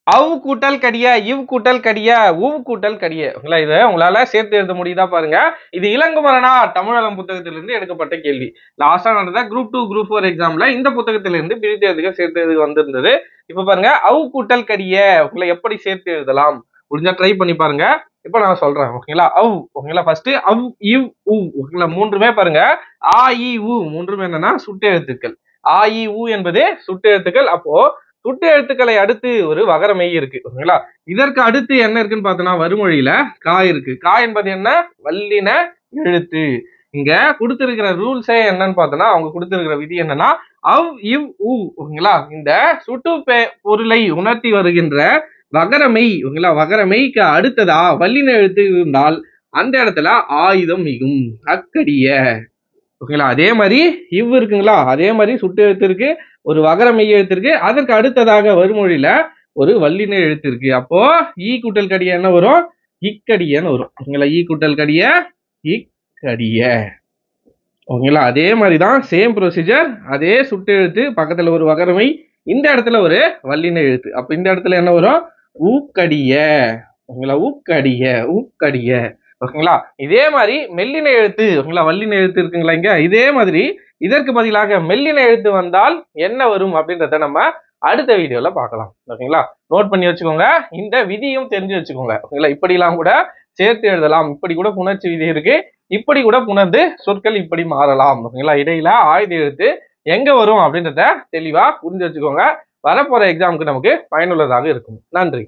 அவ் கூட்டல் கடிய, இவ் கூட்டல் கடிய, உவ் கூட்டல் கடிய. ஓகேங்களா, இதை உங்களால சேர்த்து எழுத முடியுதா பாருங்க. இது இளங்குமரனா தமிழகம் புத்தகத்திலிருந்து எடுக்கப்பட்ட கேள்வி. லாஸ்டா நடந்த குரூப் 2 குரூப் 4 எக்ஸாம்ல இந்த புத்தகத்திலிருந்து பிரித்து எழுதுக சேர்த்து எழுதுக வந்திருந்தது. இப்ப பாருங்க, அவ் கூட்டல் கடிய உங்களை எப்படி சேர்த்து எழுதலாம் முடிஞ்சா ட்ரை பண்ணி பாருங்க. இப்ப நான் சொல்றேன். ஓகேங்களா, அவ் ஓகேங்களா, ஃபர்ஸ்ட் அவ் இவ் உ ஓகேங்களா, மூன்றுமே பாருங்க ஆ இ உ மூன்றுமே என்னன்னா சுட்டு எழுத்துக்கள். ஆ இ உ என்பது சுட்டு எழுத்துக்கள். அப்போ சுட்டு எழுத்துக்களை அடுத்து ஒரு வகர மெய் இருக்கு. ஓகேங்களா, இதற்கு அடுத்து என்ன இருக்குன்னு பார்த்தோம்னா வறுமொழியில கா இருக்கு. கா என்பது என்ன? வல்லின எழுத்து. இங்க கொடுத்திருக்கிற ரூல்ஸே என்னன்னு பார்த்தோம்னா, அவங்க கொடுத்திருக்கிற விதி என்னன்னா அவ் இவ் உ ஓகேங்களா, இந்த சுட்டு பொருளை உணர்த்தி வருகின்ற வகரமெய் ஓகேங்களா, வகரமெய்க்கு அடுத்ததா வல்லின எழுத்து இருந்தால் அந்த இடத்துல ஆயுதம் மிகும். அக்கடிய ஓகேங்களா, அதே மாதிரி இவ் இருக்குங்களா, அதே மாதிரி சுட்டு எழுத்து இருக்கு, ஒரு வகர மெய் எழுத்து இருக்கு, அதற்கு அடுத்ததாக வறுமொழியில ஒரு வல்லின எழுத்து இருக்கு. அப்போ ஈ கூட்டல் கடிய என்ன வரும்? இக்கடியன்னு வரும். ஓகேங்களா, ஈ கூட்டல் கடிய இக்கடிய. ஓகேங்களா, அதே மாதிரிதான் சேம் ப்ரொசீஜர். அதே சுட்டு எழுத்து பக்கத்துல ஒரு வகரமை, இந்த இடத்துல ஒரு வல்லின எழுத்து. அப்ப இந்த இடத்துல என்ன வரும்? ஊக்கடிய. ஓகேங்களா, ஊக்கடிய ஊக்கடிய. ஓகேங்களா, இதே மாதிரி மெல்லின எழுத்து ஓகேங்களா, வல்லின எழுத்து இருக்குங்களா இங்க, இதே மாதிரி இதற்கு பதிலாக மெல்லின எழுத்து வந்தால் என்ன வரும் அப்படின்றத நம்ம அடுத்த வீடியோல பார்க்கலாம். ஓகேங்களா, நோட் பண்ணி வச்சுக்கோங்க. இந்த விதியும் தெரிஞ்சு வச்சுக்கோங்க. ஓகேங்களா, இப்படி எல்லாம் கூட சேர்த்து எழுதலாம். இப்படி கூட புணர்ச்சி விதி இருக்கு, இப்படி கூட புணர்ந்து சொற்கள் இப்படி மாறலாம். ஓகேங்களா, இடையில ஆயுத எழுத்து எங்க வரும் அப்படின்றத தெளிவா புரிஞ்சு வச்சுக்கோங்க. வரப்போற எக்ஸாமுக்கு நமக்கு பயனுள்ளதாக இருக்கும். நன்றி.